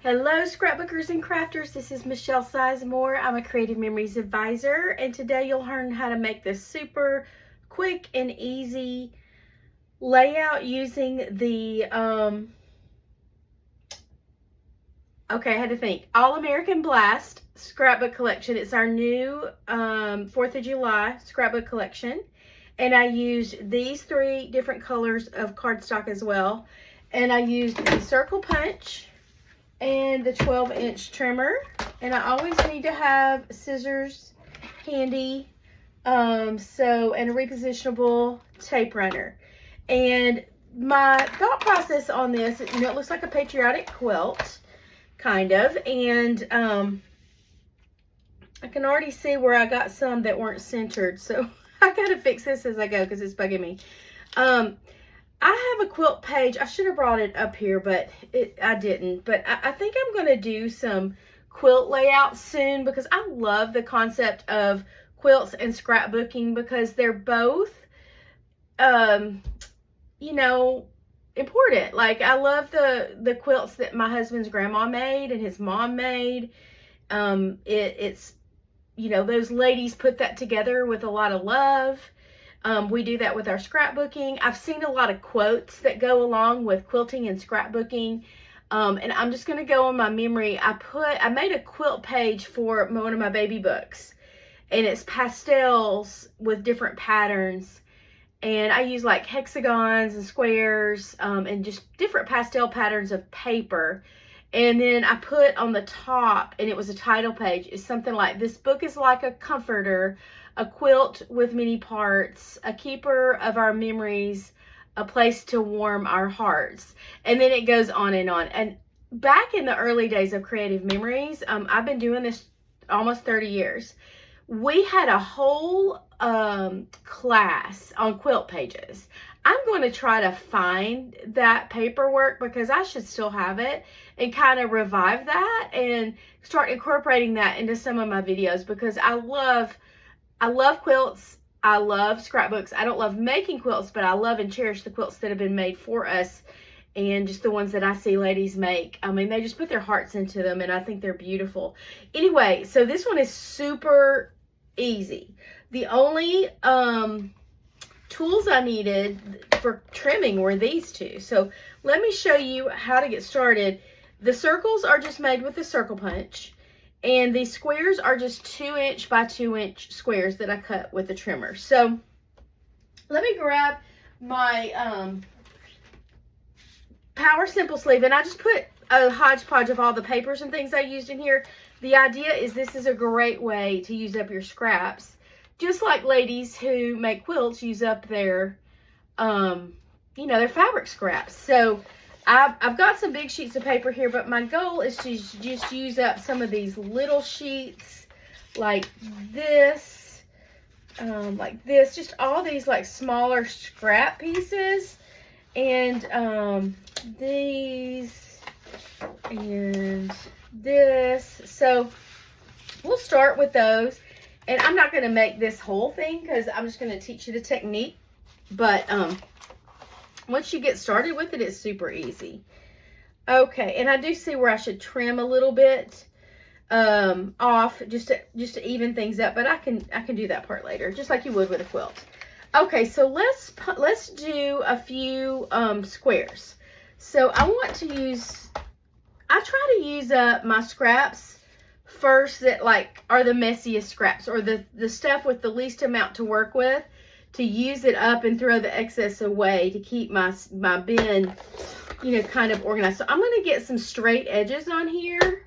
Hello, scrapbookers and crafters. This is Michelle Sizemore. I'm a Creative Memories Advisor, and today you'll learn how to make this super quick and easy layout using the, I had to think, All American Blast scrapbook collection. It's our new 4th of July scrapbook collection, and I used these 3 different colors of cardstock as well, and I used the circle punch and the 12-inch trimmer, and I always need to have scissors handy, and a repositionable tape runner. And my thought process on this, it looks like a patriotic quilt, kind of, and I can already see where I got some that weren't centered, so I gotta fix this as I go because it's bugging me. I have a quilt page. I should have brought it up here, but I didn't. But I think I'm going to do some quilt layouts soon because I love the concept of quilts and scrapbooking because they're both, important. Like, I love the quilts that my husband's grandma made and his mom made. It's those ladies put that together with a lot of love. We do that with our scrapbooking. I've seen a lot of quotes that go along with quilting and scrapbooking. And I'm just going to go on my memory. I made a quilt page for one of my baby books, and it's pastels with different patterns. And I use like hexagons and squares, and just different pastel patterns of paper. And then I put on the top, and it was a title page, it's something like, "This book is like a comforter, a quilt with many parts, a keeper of our memories, a place to warm our hearts." And then it goes on and on. And back in the early days of Creative Memories, I've been doing this almost 30 years. We had a whole class on quilt pages. I'm going to try to find that paperwork because I should still have it and kind of revive that and start incorporating that into some of my videos because I love quilts. I love scrapbooks. I don't love making quilts, but I love and cherish the quilts that have been made for us and just the ones that I see ladies make. I mean, they just put their hearts into them, and I think they're beautiful. Anyway, so this one is super easy. The only tools I needed for trimming were these 2. So let me show you how to get started. The circles are just made with the circle punch. And these squares are just 2-inch by 2-inch squares that I cut with the trimmer. So let me grab my Power Simple sleeve, and I just put a hodgepodge of all the papers and things I used in here. The idea is this is a great way to use up your scraps, just like ladies who make quilts use up their, their fabric scraps. So I've got some big sheets of paper here, but my goal is to just use up some of these little sheets like this, just all these like smaller scrap pieces, and these and this. So we'll start with those, and I'm not going to make this whole thing because I'm just going to teach you the technique, but once you get started with it, it's super easy. Okay, and I do see where I should trim a little bit off just to even things up, but I can do that part later, just like you would with a quilt. Okay, so let's do a few squares. So I try to use up my scraps first that like are the messiest scraps, or the stuff with the least amount to work with, to use it up and throw the excess away to keep my bin, kind of organized. So I'm going to get some straight edges on here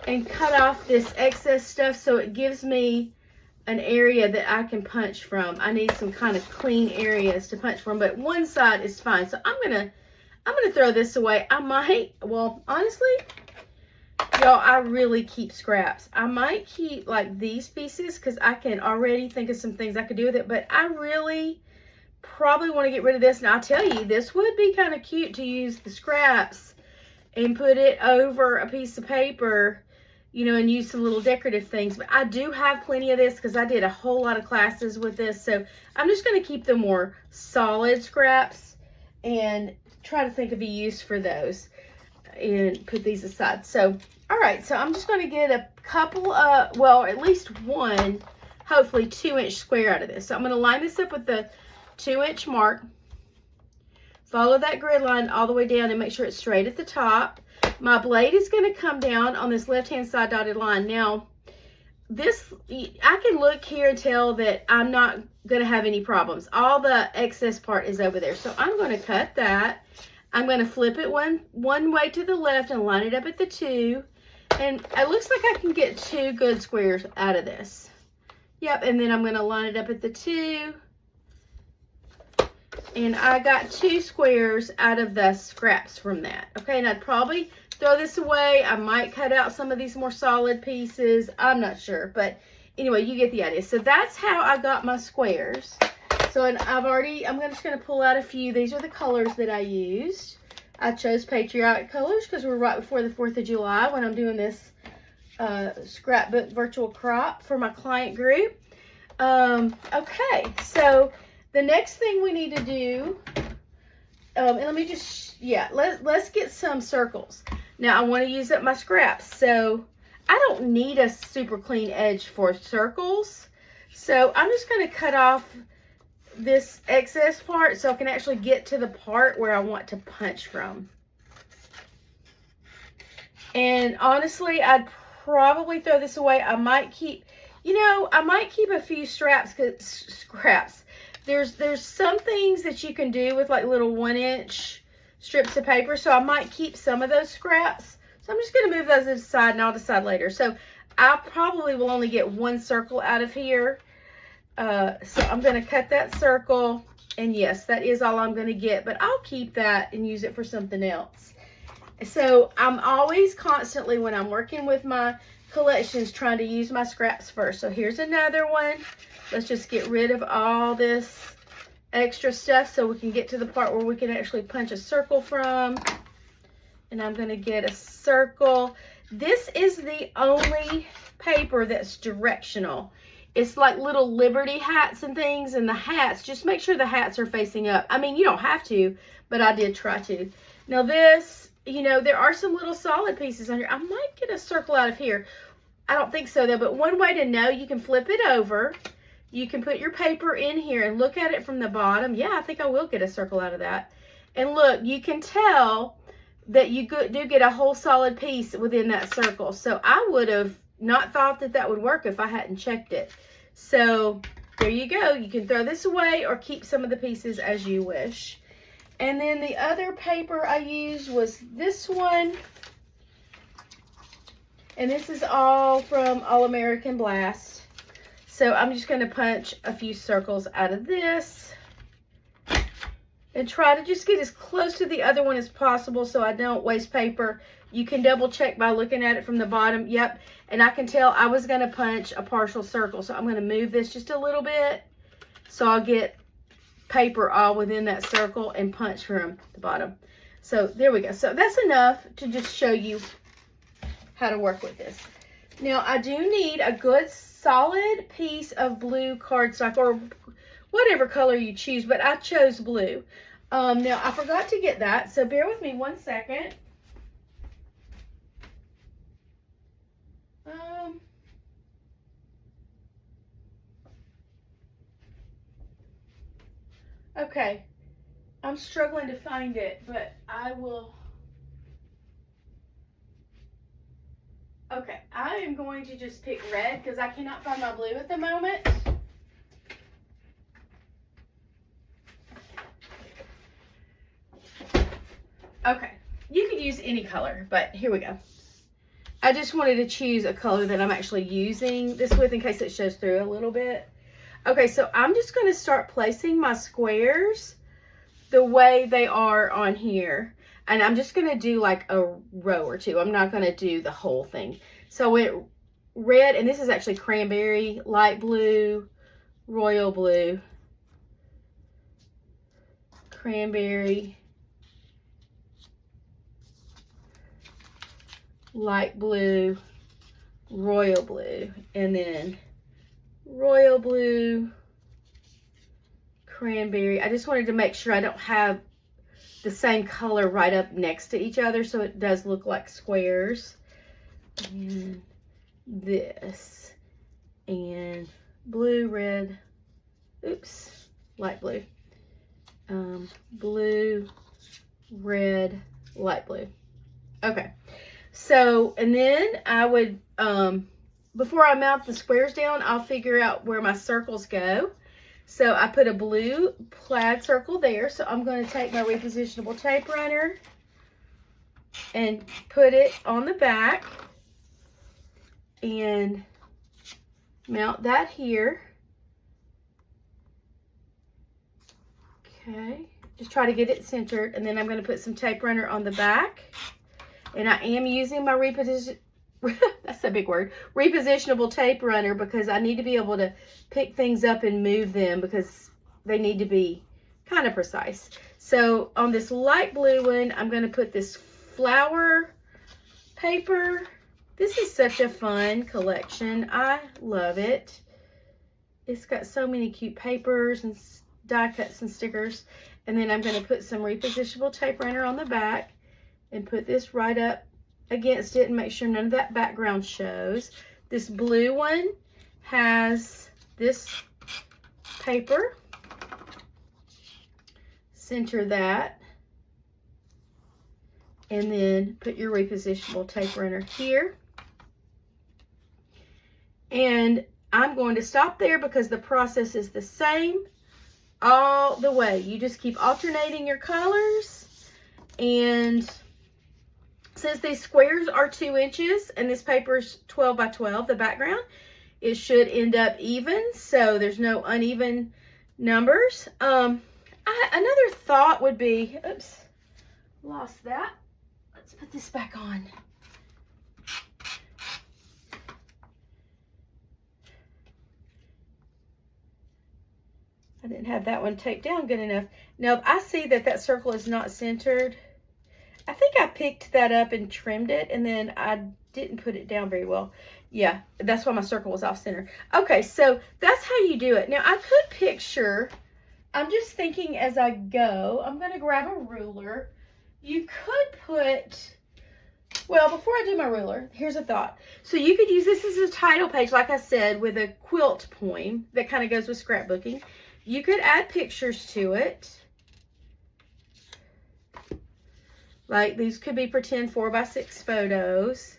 and cut off this excess stuff so it gives me an area that I can punch from. I need some kind of clean areas to punch from, but one side is fine. So I'm going to throw this away. Honestly, y'all, I really keep scraps. I might keep like these pieces because I can already think of some things I could do with it, but I really probably want to get rid of this. Now, I'll tell you, this would be kind of cute to use the scraps and put it over a piece of paper, and use some little decorative things. But I do have plenty of this because I did a whole lot of classes with this. So I'm just going to keep the more solid scraps and try to think of a use for those. and put these aside. So, all right, so I'm just going to get a couple of, well, at least one, hopefully 2-inch square out of this. So I'm going to line this up with the 2-inch mark. Follow that grid line all the way down and make sure it's straight at the top. My blade is going to come down on this left-hand side dotted line. Now, this, I can look here and tell that I'm not going to have any problems. All the excess part is over there. So I'm going to cut that. I'm going to flip it one way to the left and line it up at the 2. And it looks like I can get 2 good squares out of this. Yep, and then I'm going to line it up at the 2. And I got 2 squares out of the scraps from that. Okay, and I'd probably throw this away. I might cut out some of these more solid pieces. I'm not sure, but anyway, you get the idea. So that's how I got my squares. So, and I'm just going to pull out a few. These are the colors that I used. I chose Patriotic colors because we're right before the 4th of July when I'm doing this scrapbook virtual crop for my client group. Okay, so the next thing we need to do, and let me just, let's get some circles. Now, I want to use up my scraps, so I don't need a super clean edge for circles. So I'm just going to cut off this excess part so I can actually get to the part where I want to punch from. And honestly, I'd probably throw this away. I might keep, I might keep a few scraps. There's some things that you can do with like little 1-inch strips of paper. So I might keep some of those scraps. So I'm just going to move those aside and I'll decide later. So I probably will only get 1 circle out of here. So I'm going to cut that circle. And yes, that is all I'm going to get. But I'll keep that and use it for something else. So I'm always constantly, when I'm working with my collections, trying to use my scraps first. So here's another one. Let's just get rid of all this extra stuff so we can get to the part where we can actually punch a circle from. And I'm going to get a circle. This is the only paper that's directional. It's like little Liberty hats and things, and the hats, just make sure the hats are facing up. I mean, you don't have to, but I did try to. Now this, there are some little solid pieces on here. I might get a circle out of here. I don't think so though, but one way to know, you can flip it over. You can put your paper in here and look at it from the bottom. Yeah, I think I will get a circle out of that. And look, you can tell that you do get a whole solid piece within that circle. So I would have not thought that that would work if I hadn't checked it. So there you go. You can throw this away or keep some of the pieces as you wish. And then the other paper I used was this one. And this is all from All American Blast. So I'm just going to punch a few circles out of this. And try to just get as close to the other one as possible so I don't waste paper. You can double check by looking at it from the bottom. Yep. And I can tell I was going to punch a partial circle. So I'm going to move this just a little bit so I'll get paper all within that circle and punch from the bottom. So there we go. So that's enough to just show you how to work with this. Now I do need a good solid piece of blue cardstock or whatever color you choose, but I chose blue. Now I forgot to get that, so bear with me 1 second. Okay, I'm struggling to find it, but I will. Okay, I am going to just pick red because I cannot find my blue at the moment. Okay, you could use any color, but here we go. I just wanted to choose a color that I'm actually using this with in case it shows through a little bit. Okay, so I'm just going to start placing my squares the way they are on here. And I'm just going to do like a row or two. I'm not going to do the whole thing. So I went red, and this is actually cranberry, light blue, royal blue, cranberry, light blue, royal blue, and then royal blue, cranberry. I just wanted to make sure I don't have the same color right up next to each other, so it does look like squares. And this, and blue, red, oops, light blue, blue, red, light blue. Okay, so, and then I would, before I mount the squares down, I'll figure out where my circles go. So I put a blue plaid circle there. So I'm going to take my repositionable tape runner and put it on the back and mount that here. Okay, just try to get it centered, and then I'm going to put some tape runner on the back, and I am using my that's a big word, repositionable tape runner, because I need to be able to pick things up and move them because they need to be kind of precise. So on this light blue one, I'm going to put this flower paper. This is such a fun collection. I love it. It's got so many cute papers and die cuts and stickers. And then I'm going to put some repositionable tape runner on the back and put this right up against it and make sure none of that background shows. This blue one has this paper. Center that. And then put your repositionable tape runner here. And I'm going to stop there because the process is the same all the way. You just keep alternating your colors, and since these squares are 2 inches and this paper's 12 by 12, the background, it should end up even, so there's no uneven numbers. Another thought would be, oops, lost that. Let's put this back on. I didn't have that one taped down good enough. Now, I see that that circle is not centered. I think I picked that up and trimmed it, and then I didn't put it down very well. Yeah, that's why my circle was off center. Okay, so that's how you do it. Now, I could picture, I'm just thinking as I go, I'm going to grab a ruler. You could put, well, before I do my ruler, here's a thought. So you could use this as a title page, like I said, with a quilt poem that kind of goes with scrapbooking. You could add pictures to it. Like these could be pretend 4x6 photos.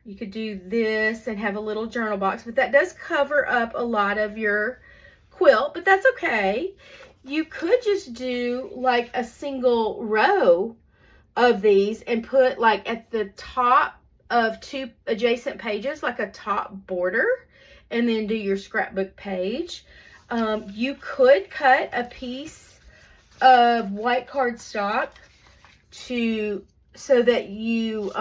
You could do this and have a little journal box, but that does cover up a lot of your quilt, but that's okay. You could just do like a single row of these and put like at the top of 2 adjacent pages, like a top border, and then do your scrapbook page. You could cut a piece of white cardstock so that you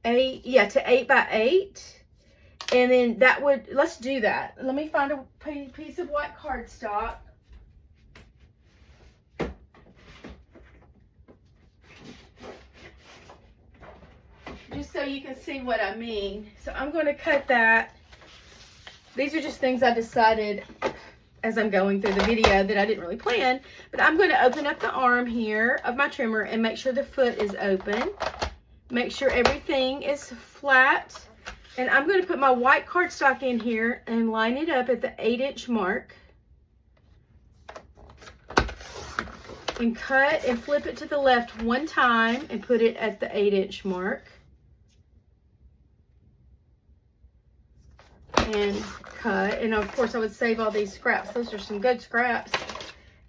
to 8 by 8, and then that would, let's do that. Let me find a piece of white cardstock. Just so you can see what I mean. So I'm going to cut that. These are just things I decided as I'm going through the video that I didn't really plan, but I'm going to open up the arm here of my trimmer and make sure the foot is open. Make sure everything is flat. And I'm going to put my white cardstock in here and line it up at the 8-inch mark. And cut and flip it to the left one time and put it at the 8-inch mark. And cut, and of course I would save all these scraps. Those are some good scraps.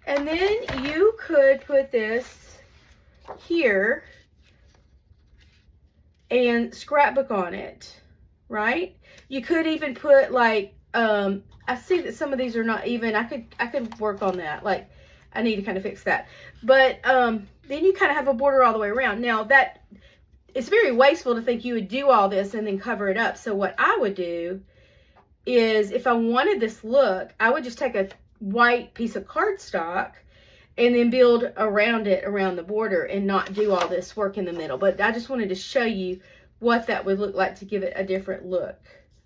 And then you could put this here and scrapbook on it, right? You could even put like I see that some of these are not even. I could work on that. Like I need to kind of fix that. But then you kind of have a border all the way around. Now that it's very wasteful to think you would do all this and then cover it up. So what I would do is, if I wanted this look, I would just take a white piece of cardstock and then build around it, around the border, and not do all this work in the middle. But I just wanted to show you what that would look like to give it a different look.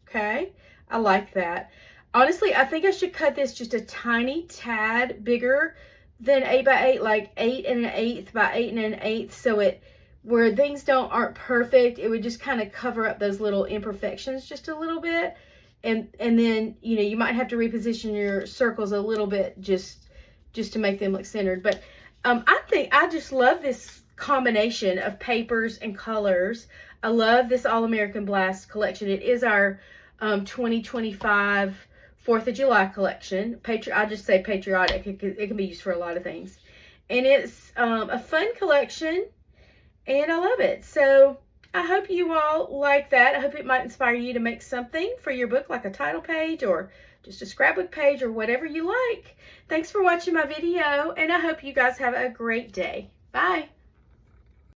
Okay, I like that. Honestly, I think I should cut this just a tiny tad bigger than 8x8, like 8 1/8 by 8 1/8, so it, where things aren't perfect, it would just kind of cover up those little imperfections just a little bit. And then, you know, you might have to reposition your circles a little bit just to make them look centered. But I think I just love this combination of papers and colors. I love this All American Blast collection. It is our 2025 4th of July collection. I just say Patriotic. It can be used for a lot of things. And it's a fun collection, and I love it. So I hope you all like that. I hope it might inspire you to make something for your book, like a title page or just a scrapbook page or whatever you like. Thanks for watching my video, and I hope you guys have a great day. Bye.